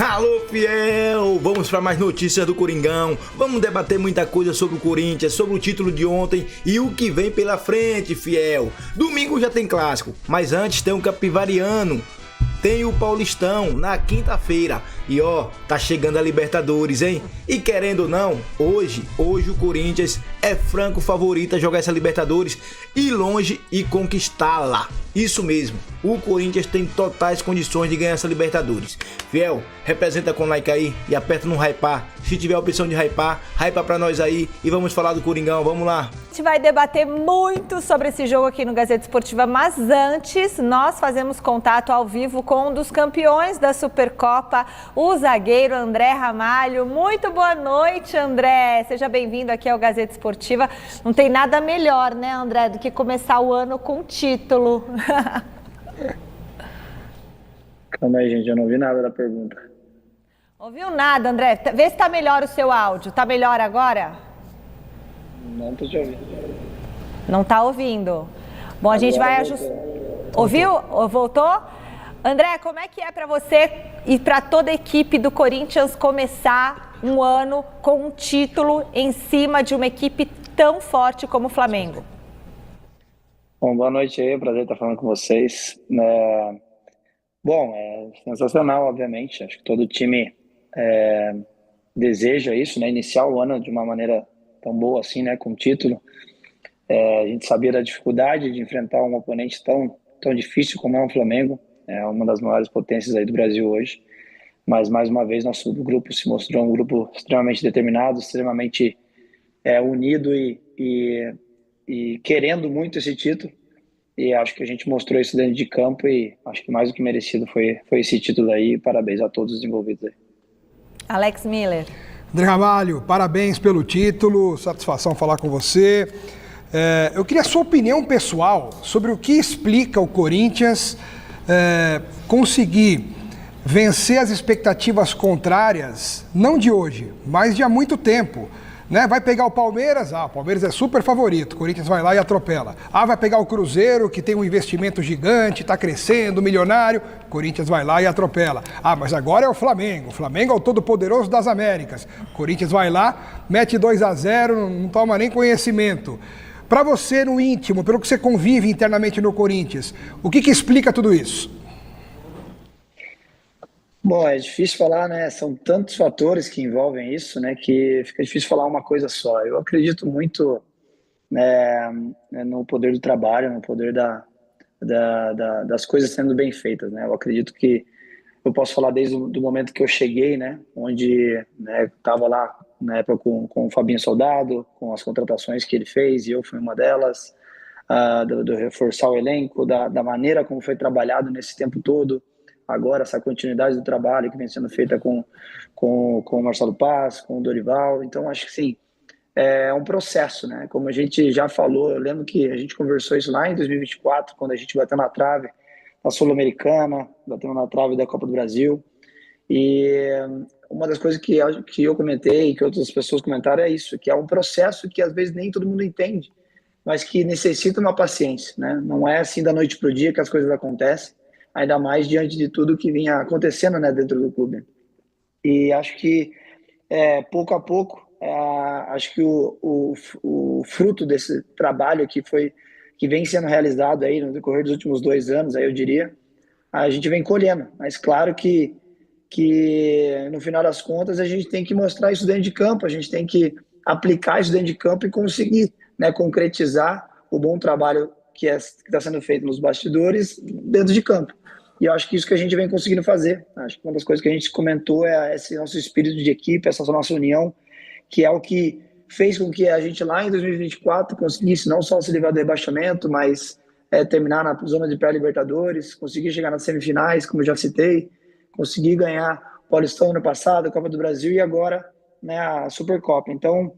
Alô, fiel! Vamos para mais notícias do Coringão. Vamos debater muita coisa sobre o Corinthians, sobre o título de ontem e o que vem pela frente, fiel. Domingo já tem clássico, mas antes tem o Capivariano. Tem o Paulistão na quinta-feira. E tá chegando a Libertadores, hein? E querendo ou não, hoje o Corinthians é franco favorito a jogar essa Libertadores, ir longe e conquistá-la. Isso mesmo, o Corinthians tem totais condições de ganhar essa Libertadores. Fiel, representa com like aí e aperta no hypar. Se tiver a opção de hypar, hypa pra nós aí e vamos falar do Coringão, vamos lá. A gente vai debater muito sobre esse jogo aqui no Gazeta Esportiva, mas antes nós fazemos contato ao vivo com um dos campeões da Supercopa, o zagueiro André Ramalho. Muito boa noite, André. Seja bem-vindo aqui ao Gazeta Esportiva. Não tem nada melhor, né, André, do que começar o ano com título. Calma aí, gente, eu não ouvi nada da pergunta. Ouviu nada, André? Vê se tá melhor o seu áudio. Tá melhor agora? Não tô te ouvindo. Não tá ouvindo. Bom, a gente vai ajustar. Ouviu? Voltou? André, como é que é para você e para toda a equipe do Corinthians começar um ano com um título em cima de uma equipe tão forte como o Flamengo? Bom, boa noite aí, prazer estar falando com vocês. Bom, é sensacional, obviamente. Acho que todo time deseja isso, né? Iniciar o ano de uma maneira tão boa assim, né? Com título. A gente sabia da dificuldade de enfrentar um oponente tão difícil como é o Flamengo. É uma das maiores potências aí do Brasil hoje. Mas, mais uma vez, nosso grupo se mostrou um grupo extremamente determinado, extremamente unido e querendo muito esse título. E acho que a gente mostrou isso dentro de campo e acho que mais do que merecido foi esse título aí. Parabéns a todos os envolvidos aí. Alex Miller. André Ramalho, parabéns pelo título, satisfação falar com você. Eu queria a sua opinião pessoal sobre o que explica o Corinthians conseguir vencer as expectativas contrárias, não de hoje, mas de há muito tempo. Né? Vai pegar o Palmeiras, o Palmeiras é super favorito, o Corinthians vai lá e atropela. Vai pegar o Cruzeiro, que tem um investimento gigante, está crescendo, milionário, o Corinthians vai lá e atropela. Mas agora é o Flamengo é o todo-poderoso das Américas. O Corinthians vai lá, mete 2-0, não toma nem conhecimento. Para você, no íntimo, pelo que você convive internamente no Corinthians, o que explica tudo isso? Bom, é difícil falar, né? São tantos fatores que envolvem isso, né? Que fica difícil falar uma coisa só. Eu acredito muito no poder do trabalho, no poder das coisas sendo bem feitas, né? Eu acredito que eu posso falar desde o momento que eu cheguei, né? Onde estava lá na época com o Fabinho Soldado, com as contratações que ele fez, e eu fui uma delas, do reforçar o elenco, da maneira como foi trabalhado nesse tempo todo. Agora, essa continuidade do trabalho que vem sendo feita com o Marcelo Paz, com o Dorival. Então, acho que sim, é um processo, né? Como a gente já falou, eu lembro que a gente conversou isso lá em 2024, quando a gente bateu na trave da Sul-Americana, bateu na trave da Copa do Brasil. E uma das coisas que eu comentei, que outras pessoas comentaram, é isso, que é um processo que às vezes nem todo mundo entende, mas que necessita uma paciência, né? Não é assim da noite para o dia que as coisas acontecem, ainda mais diante de tudo que vinha acontecendo, né, dentro do clube. E acho que, pouco a pouco, acho que o fruto desse trabalho que vem sendo realizado aí no decorrer dos últimos 2 anos, aí eu diria, a gente vem colhendo. Mas claro que no final das contas a gente tem que mostrar isso dentro de campo, a gente tem que aplicar isso dentro de campo e conseguir, né, concretizar o bom trabalho que está sendo feito nos bastidores dentro de campo. E eu acho que isso que a gente vem conseguindo fazer. Acho que uma das coisas que a gente comentou é esse nosso espírito de equipe, essa nossa união, que é o que fez com que a gente lá em 2024 conseguisse não só se livrar do rebaixamento, mas terminar na zona de pré-Libertadores, conseguir chegar nas semifinais, como eu já citei, conseguir ganhar o Paulistão ano passado, a Copa do Brasil e agora, né, a Supercopa. Então,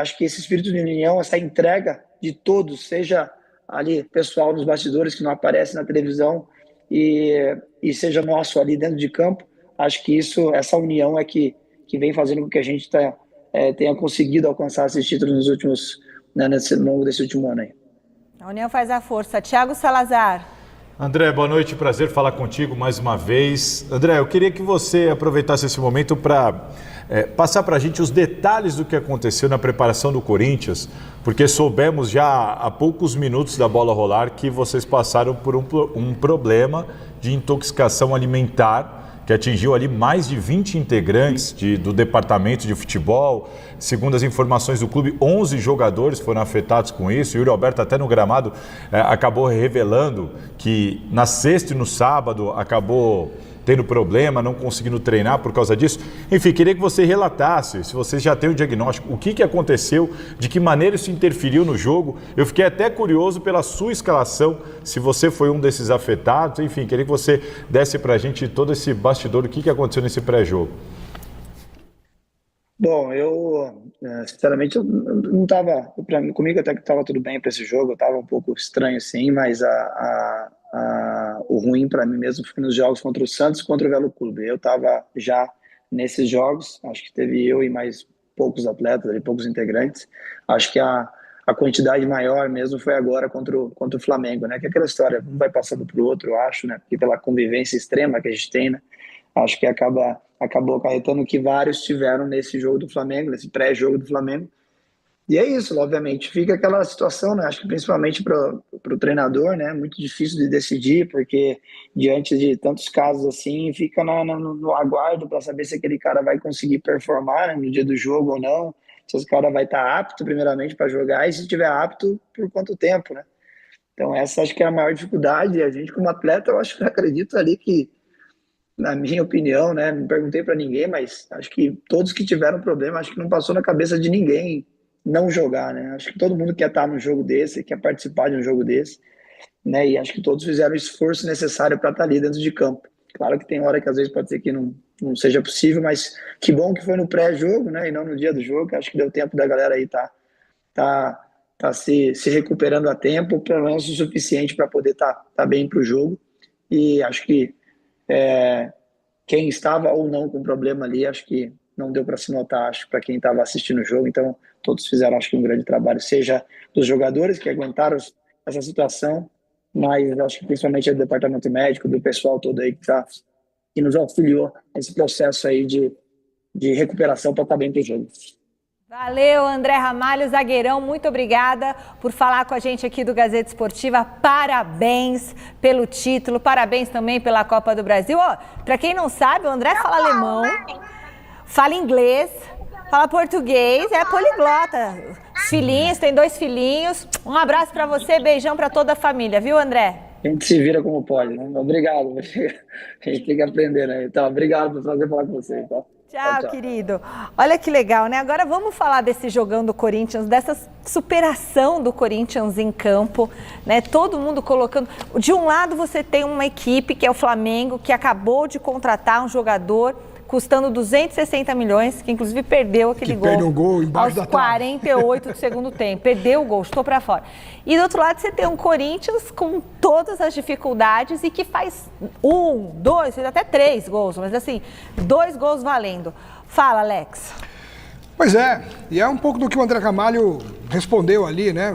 acho que esse espírito de união, essa entrega de todos, seja ali pessoal nos bastidores que não aparece na televisão, e seja nosso ali dentro de campo, acho que essa união é que vem fazendo com que a gente tenha conseguido alcançar esses títulos nos últimos, né, ao longo desse último ano aí. A união faz a força. Thiago Salazar. André, boa noite, prazer falar contigo mais uma vez. André, eu queria que você aproveitasse esse momento para passar para a gente os detalhes do que aconteceu na preparação do Corinthians, porque soubemos já há poucos minutos da bola rolar que vocês passaram por um problema de intoxicação alimentar que atingiu ali mais de 20 integrantes do departamento de futebol. Segundo as informações do clube, 11 jogadores foram afetados com isso. O Yuri Alberto até no gramado acabou revelando que na sexta e no sábado acabou tendo problema, não conseguindo treinar por causa disso. Enfim, queria que você relatasse, se você já tem o diagnóstico, o que aconteceu, de que maneira isso interferiu no jogo. Eu fiquei até curioso pela sua escalação, se você foi um desses afetados. Enfim, queria que você desse pra gente todo esse bastidor, o que aconteceu nesse pré-jogo. Bom, eu sinceramente eu não estava, comigo até que estava tudo bem para esse jogo, eu estava um pouco estranho sim, mas o ruim para mim mesmo foi nos jogos contra o Santos e contra o Velo Clube. Eu estava já nesses jogos, acho que teve eu e mais poucos atletas, ali, poucos integrantes. Acho que a quantidade maior mesmo foi agora contra o Flamengo, né? Que é aquela história, um vai passando para o outro, eu acho, né? Porque pela convivência extrema que a gente tem, né? Acho que acabou acarretando que vários tiveram nesse jogo do Flamengo, nesse pré-jogo do Flamengo. E é isso, obviamente, fica aquela situação, né? Acho que principalmente para o treinador, né? Muito difícil de decidir, porque diante de tantos casos assim, fica no aguardo para saber se aquele cara vai conseguir performar, né, no dia do jogo ou não, se esse cara vai estar apto primeiramente para jogar e se estiver apto, por quanto tempo, né? Então essa acho que é a maior dificuldade. E a gente como atleta, eu acho que acredito ali que, na minha opinião, né? Não perguntei para ninguém, mas acho que todos que tiveram problema, acho que não passou na cabeça de ninguém não jogar, né? Acho que todo mundo quer estar num jogo desse, quer participar de um jogo desse, né? E acho que todos fizeram o esforço necessário para estar ali dentro de campo. Claro que tem hora que às vezes pode ser que não seja possível, mas que bom que foi no pré-jogo, né? E não no dia do jogo, que acho que deu tempo da galera aí tá se recuperando a tempo, pelo menos o suficiente para poder tá bem para o jogo. E acho que quem estava ou não com problema ali, acho que não deu para se notar, acho, para quem estava assistindo o jogo. Então, todos fizeram, acho que, um grande trabalho, seja dos jogadores que aguentaram essa situação, mas acho que principalmente do departamento médico, do pessoal todo aí que nos auxiliou nesse processo aí de recuperação para estar bem pro jogo. Valeu, André Ramalho, zagueirão, muito obrigada por falar com a gente aqui do Gazeta Esportiva. Parabéns pelo título, parabéns também pela Copa do Brasil. Para quem não sabe, o André fala alemão, fala inglês, fala português, é poliglota. Os filhinhos, tem 2 filhinhos. Um abraço para você, beijão para toda a família, viu, André? A gente se vira como pode, né? Obrigado, a gente tem que aprender, né? Então, obrigado por fazer falar com você, tá? Tchau, querido. Olha que legal, né? Agora vamos falar desse jogão do Corinthians, dessa superação do Corinthians em campo, né? Todo mundo colocando... De um lado você tem uma equipe, que é o Flamengo, que acabou de contratar um jogador custando 260 milhões, que inclusive perdeu aquele gol. Perde um gol embaixo aos 48 do segundo tempo. Perdeu o gol, estou para fora. E do outro lado você tem um Corinthians com todas as dificuldades e que faz 1, 2, até 3 gols, mas assim, 2 gols valendo. Fala, Alex. Pois é, e é um pouco do que o André Ramalho respondeu ali, né?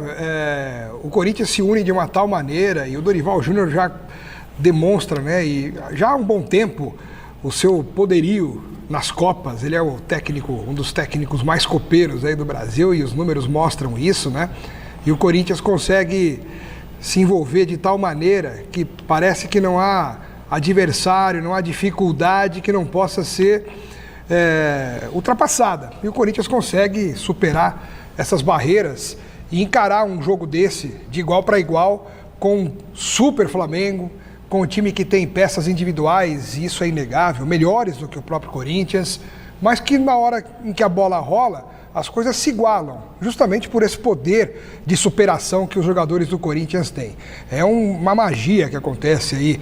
O Corinthians se une de uma tal maneira e o Dorival Júnior já demonstra, né? E já há um bom tempo o seu poderio nas Copas. Ele é o técnico, um dos técnicos mais copeiros aí do Brasil e os números mostram isso, né? E o Corinthians consegue se envolver de tal maneira que parece que não há adversário, não há dificuldade que não possa ser ultrapassada. E o Corinthians consegue superar essas barreiras e encarar um jogo desse de igual para igual com um super Flamengo, com um time que tem peças individuais, e isso é inegável, melhores do que o próprio Corinthians, mas que na hora em que a bola rola, as coisas se igualam, justamente por esse poder de superação que os jogadores do Corinthians têm. É uma magia que acontece aí,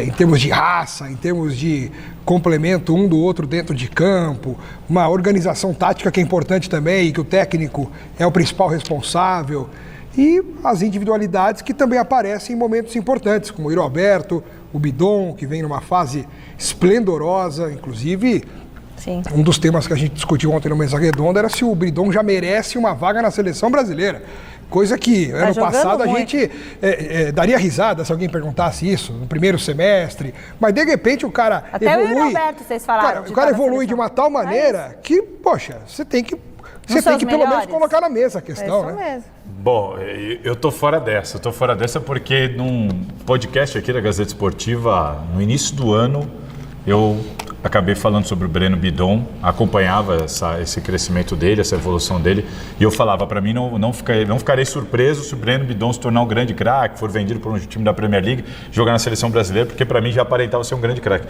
em termos de raça, em termos de complemento um do outro dentro de campo, uma organização tática que é importante também, e que o técnico é o principal responsável, e as individualidades que também aparecem em momentos importantes, como o Yuri Alberto, o Bidon, que vem numa fase esplendorosa, inclusive. Sim. Um dos temas que a gente discutiu ontem no Mesa Redonda era se o Bidon já merece uma vaga na seleção brasileira, Coisa que ano jogando passado a muito. gente daria risada se alguém perguntasse isso no primeiro semestre. Mas de repente o cara Até evolui. o Roberto, vocês falaram. O cara evolui de uma tal maneira que, poxa, você tem que pelo menos colocar na mesa a questão, isso né? mesmo. Bom, eu tô fora dessa. Porque num podcast aqui da Gazeta Esportiva, no início do ano, eu acabei falando sobre o Breno Bidon, acompanhava esse crescimento dele, essa evolução dele, e eu falava, para mim não ficarei surpreso se o Breno Bidon se tornar um grande craque, for vendido por um time da Premier League, jogar na seleção brasileira, porque para mim já aparentava ser um grande craque.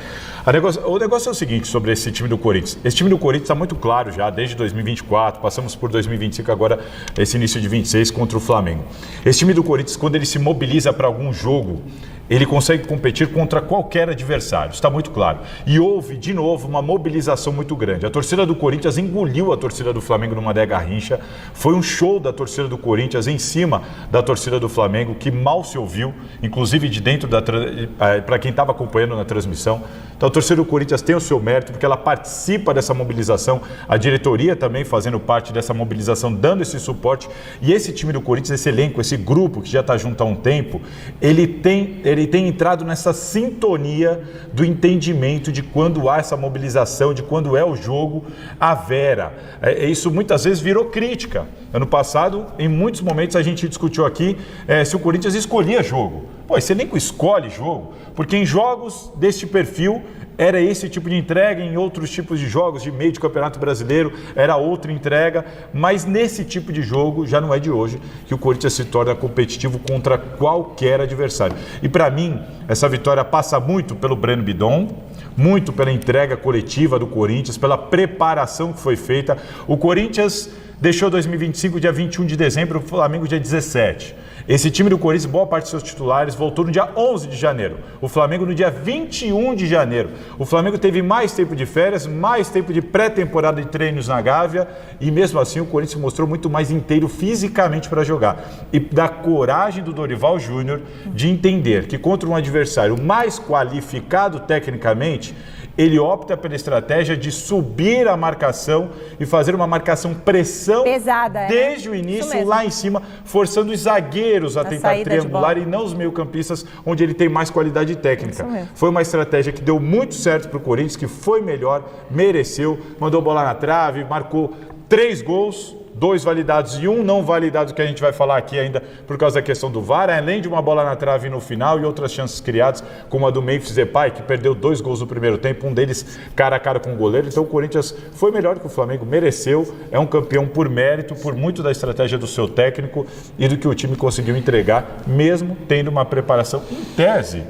O negócio é o seguinte sobre esse time do Corinthians. Esse time do Corinthians está muito claro já, desde 2024, passamos por 2025, agora esse início de 26 contra o Flamengo. Esse time do Corinthians, quando ele se mobiliza para algum jogo, ele consegue competir contra qualquer adversário, está muito claro. E houve, de novo, uma mobilização muito grande. A torcida do Corinthians engoliu a torcida do Flamengo numa garrincha. Foi um show da torcida do Corinthians em cima da torcida do Flamengo, que mal se ouviu, inclusive de dentro para quem estava acompanhando na transmissão. Então a torcida do Corinthians tem o seu mérito, porque ela participa dessa mobilização, a diretoria também fazendo parte dessa mobilização, dando esse suporte. E esse time do Corinthians, esse elenco, esse grupo que já está junto há um tempo, ele tem entrado nessa sintonia do entendimento de quando há essa mobilização, de quando é o jogo, a vera. Isso muitas vezes virou crítica. Ano passado, em muitos momentos, a gente discutiu aqui se o Corinthians escolhia jogo. Pô, esse elenco escolhe jogo, porque em jogos deste perfil era esse tipo de entrega, em outros tipos de jogos de meio de campeonato brasileiro era outra entrega, mas nesse tipo de jogo já não é de hoje que o Corinthians se torna competitivo contra qualquer adversário. E para mim, essa vitória passa muito pelo Breno Bidon, muito pela entrega coletiva do Corinthians, pela preparação que foi feita. O Corinthians deixou 2025 dia 21 de dezembro, o Flamengo dia 17. Esse time do Corinthians, boa parte de seus titulares, voltou no dia 11 de janeiro. O Flamengo no dia 21 de janeiro. O Flamengo teve mais tempo de férias, mais tempo de pré-temporada de treinos na Gávea e mesmo assim o Corinthians se mostrou muito mais inteiro fisicamente para jogar. E da coragem do Dorival Júnior de entender que contra um adversário mais qualificado tecnicamente, ele opta pela estratégia de subir a marcação e fazer uma marcação pressão pesada, desde o início, lá em cima, forçando os zagueiros a tentar triangular e não os meio-campistas, onde ele tem mais qualidade técnica. Foi uma estratégia que deu muito certo para o Corinthians, que foi melhor, mereceu, mandou bola na trave, marcou 3 gols, 2 validados e 1 não validado, que a gente vai falar aqui ainda por causa da questão do VAR, além de uma bola na trave no final e outras chances criadas, como a do Memphis Depay, que perdeu 2 gols no primeiro tempo, um deles cara a cara com o goleiro. Então o Corinthians foi melhor que o Flamengo, mereceu, é um campeão por mérito, por muito da estratégia do seu técnico e do que o time conseguiu entregar, mesmo tendo uma preparação em tese,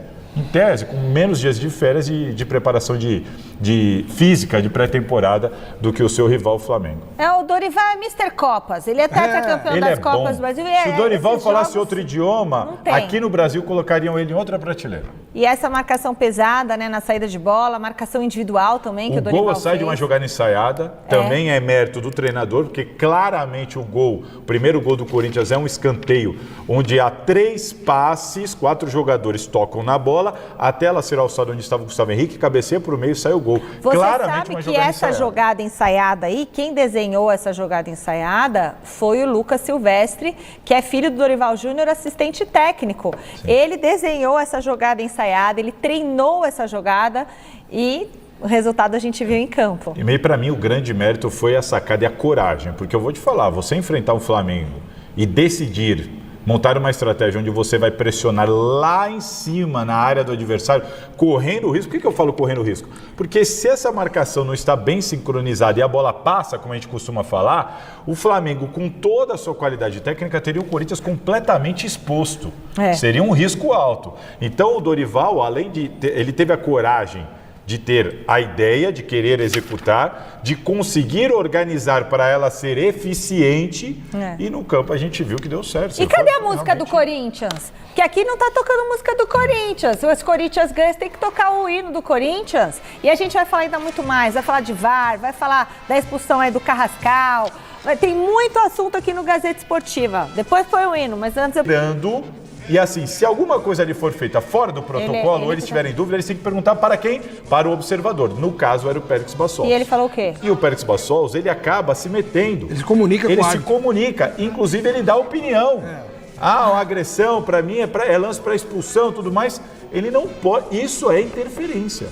com menos dias de férias e de preparação de física, de pré-temporada, do que o seu rival, o Flamengo. O Dorival é Mr. Copas, ele é tetracampeão das Copas do Brasil. Se o Dorival falasse outro idioma, aqui no Brasil colocariam ele em outra prateleira. E essa marcação pesada, né, na saída de bola, marcação individual também, que o Dorival fez. O gol sai de uma jogada ensaiada, também é mérito do treinador, porque claramente o primeiro gol do Corinthians é um escanteio, onde há 3 passes, 4 jogadores tocam na bola, até ela ser alçada onde estava o Gustavo Henrique, cabeceia por meio e sai o gol. Você claramente sabe que essa jogada ensaiada aí, quem desenhou essa jogada ensaiada foi o Lucas Silvestre, que é filho do Dorival Júnior, assistente técnico. Sim. Ele desenhou essa jogada ensaiada, ele treinou essa jogada e o resultado a gente viu em campo. E meio para mim o grande mérito foi a sacada e a coragem, porque eu vou te falar, você enfrentar o Flamengo e decidir montar uma estratégia onde você vai pressionar lá em cima, na área do adversário, correndo risco. Por que eu falo correndo risco? Porque se essa marcação não está bem sincronizada e a bola passa, como a gente costuma falar, o Flamengo, com toda a sua qualidade técnica, teria o Corinthians completamente exposto. Seria um risco alto. Então o Dorival, além de ele teve a coragem de ter a ideia, de querer executar, de conseguir organizar para ela ser eficiente e no campo a gente viu que deu certo. E cadê a música do Corinthians? Porque aqui não tá tocando música do Corinthians. Os Corinthians ganham, tem que tocar o hino do Corinthians. E a gente vai falar ainda muito mais, vai falar de VAR, vai falar da expulsão aí do Carrascal. Tem muito assunto aqui no Gazeta Esportiva. Depois foi o hino, mas antes eu... E assim, se alguma coisa ali for feita fora do protocolo, ou eles tiverem dúvida, eles têm que perguntar para quem? Para o observador. No caso, era o Périx Bassols. E ele falou o quê? E o Périx Bassols, ele acaba se metendo. Ele se comunica com o árbitro. Ele se comunica. Inclusive, ele dá opinião. Uma agressão, para mim, é lance para expulsão e tudo mais. Ele não pode... Isso é interferência.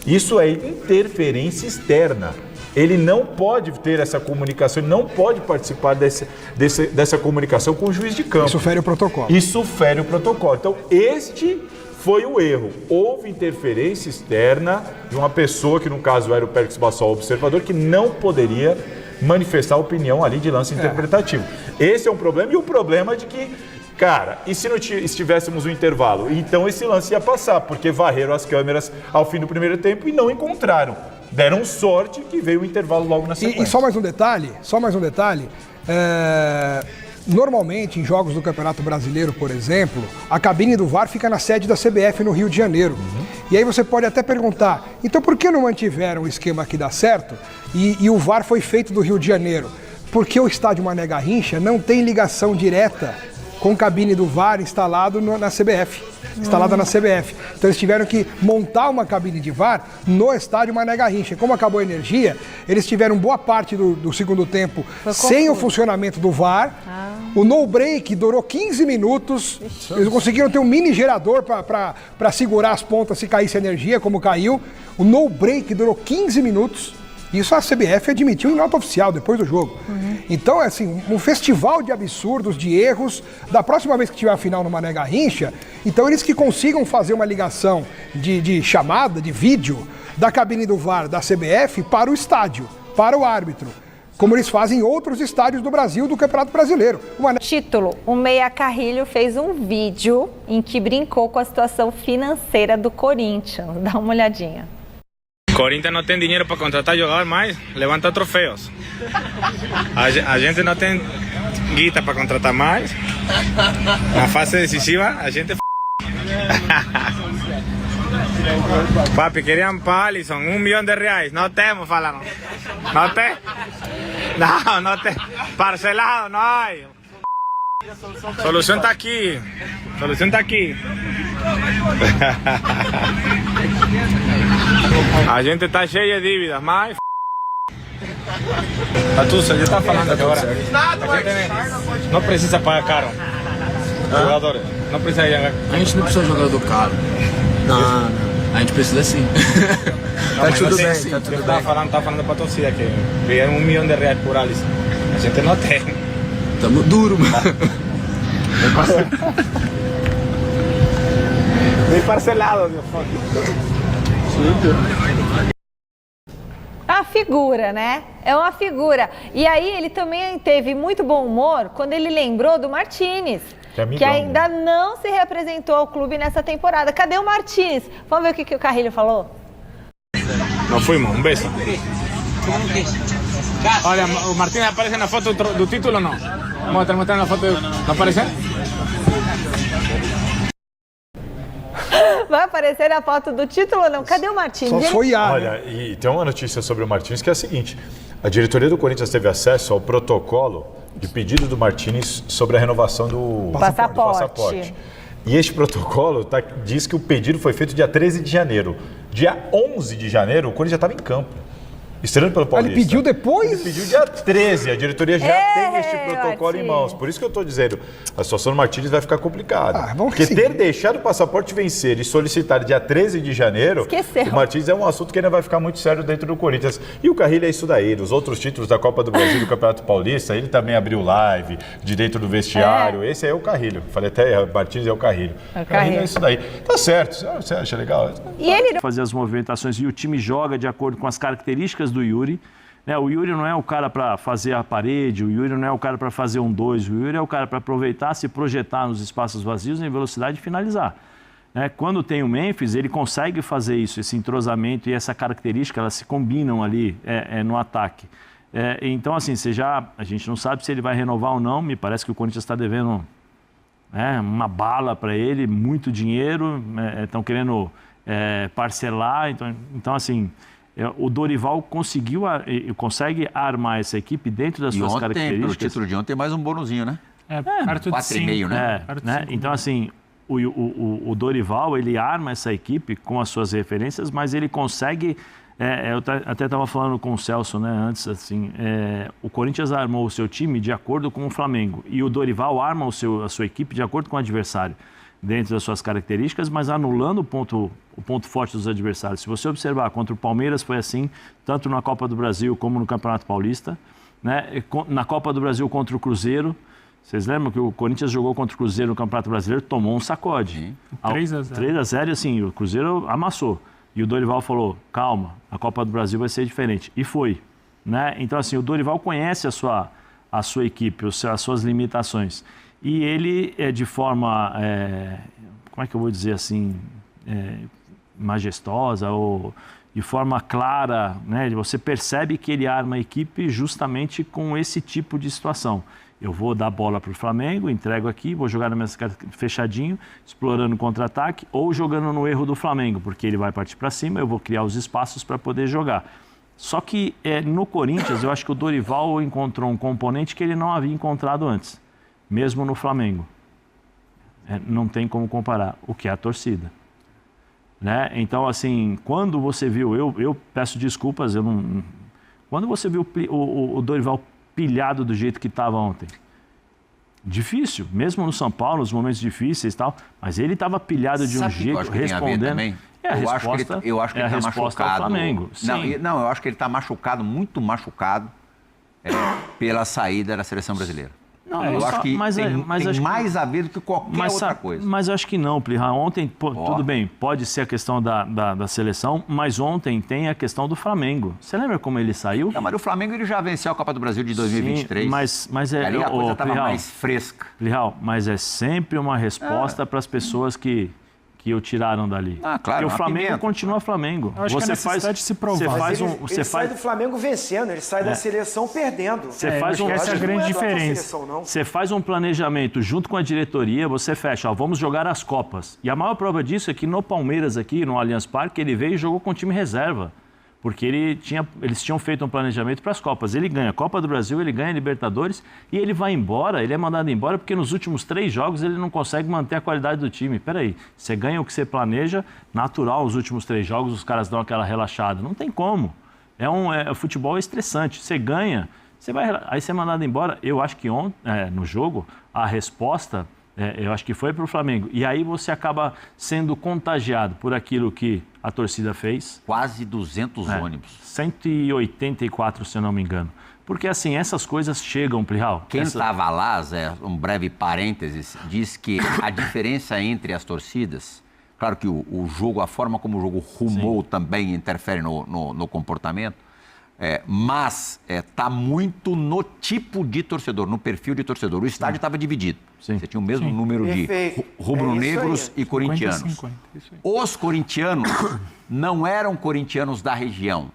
Isso é interferência externa. Ele não pode ter essa comunicação, ele não pode participar dessa comunicação com o juiz de campo. Isso fere o protocolo. Isso fere o protocolo. Então, este foi o erro. Houve interferência externa de uma pessoa, que no caso era o Périx Bassols, observador, que não poderia manifestar opinião ali de lance interpretativo. Esse é um problema, e o problema é de que, cara, e se não estivéssemos no intervalo? Então esse lance ia passar, porque varreram as câmeras ao fim do primeiro tempo e não encontraram. Deram sorte que veio o intervalo logo na sequência. E só mais um detalhe, normalmente em jogos do Campeonato Brasileiro, por exemplo, a cabine do VAR fica na sede da CBF no Rio de Janeiro. E aí você pode até perguntar, então por que não mantiveram o esquema que dá certo e o VAR foi feito do Rio de Janeiro? Porque o estádio Mané Garrincha não tem ligação direta com cabine do VAR instalada na CBF. Então eles tiveram que montar uma cabine de VAR no estádio Mané Garrincha. Como acabou a energia, eles tiveram boa parte do segundo tempo sem o funcionamento do VAR. O no-break durou 15 minutos. Eles conseguiram ter um mini gerador para segurar as pontas se caísse a energia, como caiu. O no-break durou 15 minutos. Isso a CBF admitiu em nota oficial, depois do jogo. Então, é assim, um festival de absurdos, de erros. Da próxima vez que tiver a final no Mané Garrincha, então eles que consigam fazer uma ligação de chamada, de vídeo, da cabine do VAR da CBF para o estádio, para o árbitro. Como eles fazem em outros estádios do Brasil, do Campeonato Brasileiro. Título: o Meia Carrilho fez um vídeo em que brincou com a situação financeira do Corinthians. Dá uma olhadinha. Corinthians não tem dinheiro para contratar jogador mais, levanta troféus. A gente não tem guita para contratar mais. Na fase decisiva, a gente Papi, queriam para Alisson R$1 milhão. Não temos, falaram. Não tem? Não tem. Parcelado, não há. Solução está aqui. A gente está cheio de dívidas, mas... Tatusa, já está falando que agora a gente não precisa pagar caro. Jogador, não precisa pagar. A gente não precisa de jogador caro. Não. A gente precisa sim. Tá tudo bem, tá tudo bem. Tá falando pra torcida que vieram R$1 milhão por Alisson. A gente não tem. Tamo duro, mano. Bem parcelado, meu foda. É uma figura, né? É uma figura. E aí ele também teve muito bom humor quando ele lembrou do Martínez, que ainda não se representou ao clube nessa temporada. Cadê o Martínez? Vamos ver o que o Carrilho falou? Não fuimos, um beijo. Olha, o Martínez aparece na foto do título ou não? Vamos estar mostrando a foto, não aparece? Vai aparecer na foto do título ou não? Cadê o Martínez? Só foi Iago. Olha, e tem uma notícia sobre o Martínez que é a seguinte: a diretoria do Corinthians teve acesso ao protocolo de pedido do Martínez sobre a renovação do passaporte. E este protocolo diz que o pedido foi feito dia 13 de janeiro. Dia 11 de janeiro, o Corinthians já estava em campo, estreando pelo Paulista. Ele pediu depois? Ele pediu dia 13, a diretoria já tem este protocolo em mãos. Por isso que eu estou dizendo, a situação do Martínez vai ficar complicada. Porque ter deixado o passaporte vencer e solicitar dia 13 de janeiro, esqueceu. O Martínez é um assunto que ainda vai ficar muito sério dentro do Corinthians. E o Carrilho é isso daí, os outros títulos da Copa do Brasil e do Campeonato Paulista, ele também abriu live de dentro do vestiário. Esse aí é o Carrilho. Falei até, Martínez é o Carrilho. O Carrilho é isso daí. Tá certo, você acha legal? E ele fazer as movimentações e o time joga de acordo com as características do Yuri. O Yuri não é o cara para fazer a parede, o Yuri não é o cara para fazer 1-2, o Yuri é o cara para aproveitar, se projetar nos espaços vazios em velocidade e finalizar. Quando tem o Memphis, ele consegue fazer isso, esse entrosamento e essa característica, elas se combinam ali no ataque. Então, assim, a gente não sabe se ele vai renovar ou não, me parece que o Corinthians está devendo uma bala para ele, muito dinheiro, estão querendo parcelar, então assim... O Dorival consegue armar essa equipe dentro das suas características. Pro título de ontem, tem mais um bonuzinho, né? Perto de 4,5, né? Então, assim, o Dorival, ele arma essa equipe com as suas referências, mas ele consegue... eu até estava falando com o Celso, né, antes, assim, o Corinthians armou o seu time de acordo com o Flamengo e o Dorival arma a sua equipe de acordo com o adversário, dentro das suas características, mas anulando o ponto forte dos adversários. Se você observar, contra o Palmeiras foi assim, tanto na Copa do Brasil como no Campeonato Paulista, né? Na Copa do Brasil contra o Cruzeiro, vocês lembram que o Corinthians jogou contra o Cruzeiro no Campeonato Brasileiro, tomou um sacode. 3-0. 3-0 e assim, o Cruzeiro amassou. E o Dorival falou, calma, a Copa do Brasil vai ser diferente. E foi. Né? Então, assim, o Dorival conhece a sua equipe, as suas limitações. E ele, de forma, como é que eu vou dizer assim, majestosa ou de forma clara, né? Você percebe que ele arma a equipe justamente com esse tipo de situação. Eu vou dar a bola para o Flamengo, entrego aqui, vou jogar na minha fechadinho, explorando o contra-ataque ou jogando no erro do Flamengo, porque ele vai partir para cima, eu vou criar os espaços para poder jogar. Só que no Corinthians, eu acho que o Dorival encontrou um componente que ele não havia encontrado antes, mesmo no Flamengo. Não tem como comparar, o que é a torcida. Né? Então, assim, quando você viu, eu peço desculpas, quando você viu o Dorival pilhado do jeito que estava ontem, difícil, mesmo no São Paulo, nos momentos difíceis e tal, mas ele estava pilhado de um jeito, respondendo. Eu acho que ele está machucado. Flamengo. Não, eu acho que ele está machucado, muito machucado, pela saída da seleção brasileira. Não, eu acho que tem mais a ver do que qualquer outra coisa. Mas eu acho que não, Plihá. Ontem, tudo bem, pode ser a questão da seleção, mas ontem tem a questão do Flamengo. Você lembra como ele saiu? Não, mas o Flamengo ele já venceu a Copa do Brasil de 2023. Sim, mas ali a coisa estava mais fresca. Plihá, mas é sempre uma resposta para as pessoas que o tiraram dali. Claro. Porque o Flamengo continua Flamengo. Eu acho que a necessidade de se provar. Ele sai do Flamengo vencendo, ele sai da seleção perdendo. Essa é a grande diferença. Você faz um planejamento junto com a diretoria, você fecha, vamos jogar as Copas. E a maior prova disso é que no Palmeiras aqui, no Allianz Parque, ele veio e jogou com o time reserva. Porque eles tinham feito um planejamento para as Copas. Ele ganha a Copa do Brasil, ele ganha a Libertadores e ele vai embora, ele é mandado embora porque nos últimos 3 jogos ele não consegue manter a qualidade do time. Peraí, você ganha o que você planeja, natural, os últimos 3 jogos os caras dão aquela relaxada. Não tem como. O futebol é estressante. Você ganha, aí você é mandado embora. Eu acho que no jogo a resposta... eu acho que foi para o Flamengo. E aí você acaba sendo contagiado por aquilo que a torcida fez. Quase 200 ônibus. 184, se eu não me engano. Porque, assim, essas coisas chegam, Plihal. Quem estava lá, Zé, um breve parênteses, diz que a diferença entre as torcidas... Claro que o jogo, a forma como o jogo rumou também interfere no comportamento. Mas está muito no tipo de torcedor, no perfil de torcedor. O estádio estava dividido. Você tinha o mesmo número de rubro-negros e corintianos. 50, Os corintianos não eram corintianos da região.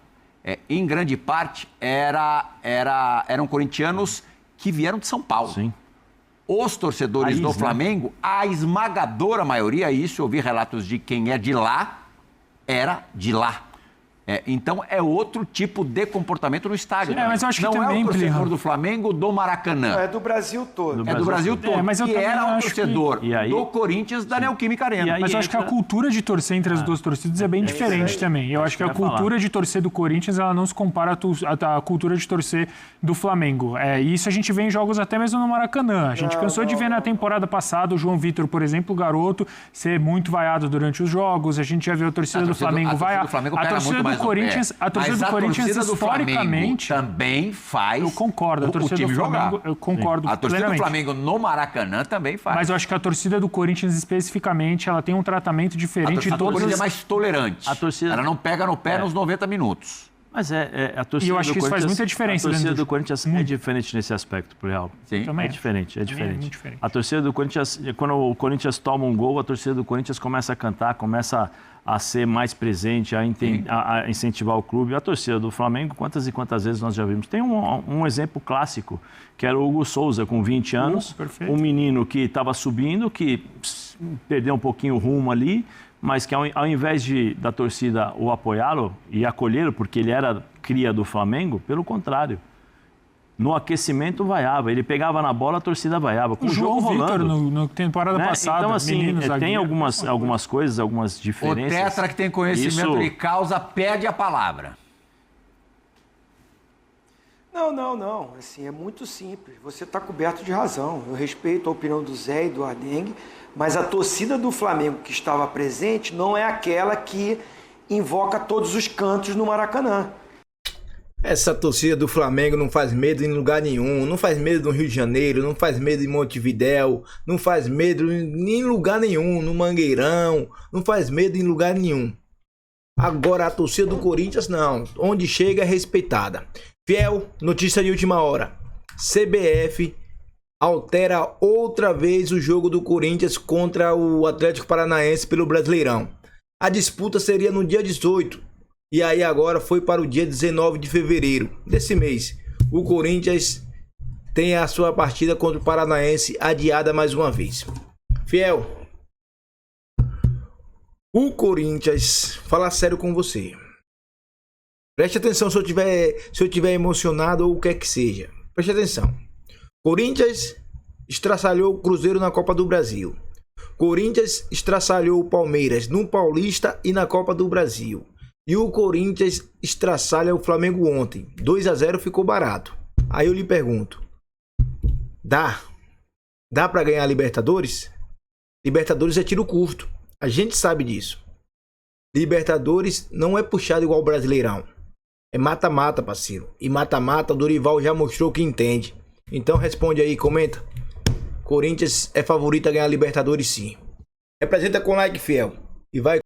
Em grande parte, eram corintianos que vieram de São Paulo. Sim. Os torcedores do Flamengo, a esmagadora maioria, isso eu ouvi relatos de quem é de lá, era de lá. Então, é outro tipo de comportamento no estádio. Mas eu acho que não também, é o torcedor do Flamengo do Maracanã. É do Brasil todo. É do Brasil todo. Mas eu que era o torcedor aí... do Corinthians da Neoquímica Arena. Mas eu acho que a cultura de torcer entre as duas torcidas é bem diferente também. Eu acho que a cultura de torcer do Corinthians ela não se compara à cultura de torcer do Flamengo. E isso a gente vê em jogos até mesmo no Maracanã. A gente cansou de ver na temporada passada o João Vitor, por exemplo, o garoto, ser muito vaiado durante os jogos. A gente já viu a torcida do Flamengo vaiar. A torcida do Corinthians, historicamente, também faz. Eu concordo. A torcida do Flamengo, eu concordo. A torcida do Flamengo no Maracanã também faz. Mas eu acho que a torcida do Corinthians especificamente, ela tem um tratamento diferente de todas. A torcida é mais tolerante. Ela não pega no pé nos 90 minutos. Mas a torcida e eu acho que isso faz muita diferença. A torcida do Corinthians é diferente nesse aspecto, pro Real. Sim. Também é diferente. muito diferente. A torcida do Corinthians, quando o Corinthians toma um gol, a torcida do Corinthians começa a cantar, começa a ser mais presente, a incentivar o clube. A torcida do Flamengo, quantas e quantas vezes nós já vimos? Tem um exemplo clássico, que era o Hugo Souza, com 20 anos, um menino que estava subindo, que perdeu um pouquinho o rumo ali, mas que ao invés da torcida o apoiá-lo e acolhê-lo, porque ele era cria do Flamengo, pelo contrário. No aquecimento vaiava, ele pegava na bola, a torcida vaiava. Com O o jogo João Vitor, rolando. no temporada passada, Então, assim, menino, tem zagueiro. algumas coisas, algumas O diferenças. tetra que tem conhecimento de causa pede a palavra. Não. Assim, é muito simples. Você está coberto de razão. Eu respeito a opinião do Zé e do Ardengue, mas a torcida do Flamengo que estava presente não é aquela que invoca todos os cantos no Maracanã. Essa torcida do Flamengo não faz medo em lugar nenhum, não faz medo no Rio de Janeiro, não faz medo em Montevidéu, não faz medo em lugar nenhum, no Mangueirão, não faz medo em lugar nenhum. Agora a torcida do Corinthians não, onde chega é respeitada. Fiel, notícia de última hora. CBF altera outra vez o jogo do Corinthians contra o Atlético Paranaense pelo Brasileirão. A disputa seria no dia 18. E aí agora foi para o dia 19 de fevereiro desse mês. O Corinthians tem a sua partida contra o Paranaense adiada mais uma vez. Fiel, o Corinthians, falar sério com você. Preste atenção se eu tiver emocionado ou o que é que seja. Preste atenção. Corinthians estraçalhou o Cruzeiro na Copa do Brasil. Corinthians estraçalhou o Palmeiras no Paulista e na Copa do Brasil. E o Corinthians estraçalha o Flamengo ontem. 2-0 ficou barato. Aí eu lhe pergunto. Dá para ganhar a Libertadores? Libertadores é tiro curto. A gente sabe disso. Libertadores não é puxado igual o Brasileirão. É mata-mata, parceiro. E mata-mata, o Dorival já mostrou que entende. Então responde aí, comenta. Corinthians é favorito a ganhar a Libertadores sim. Representa com like, Fiel. E vai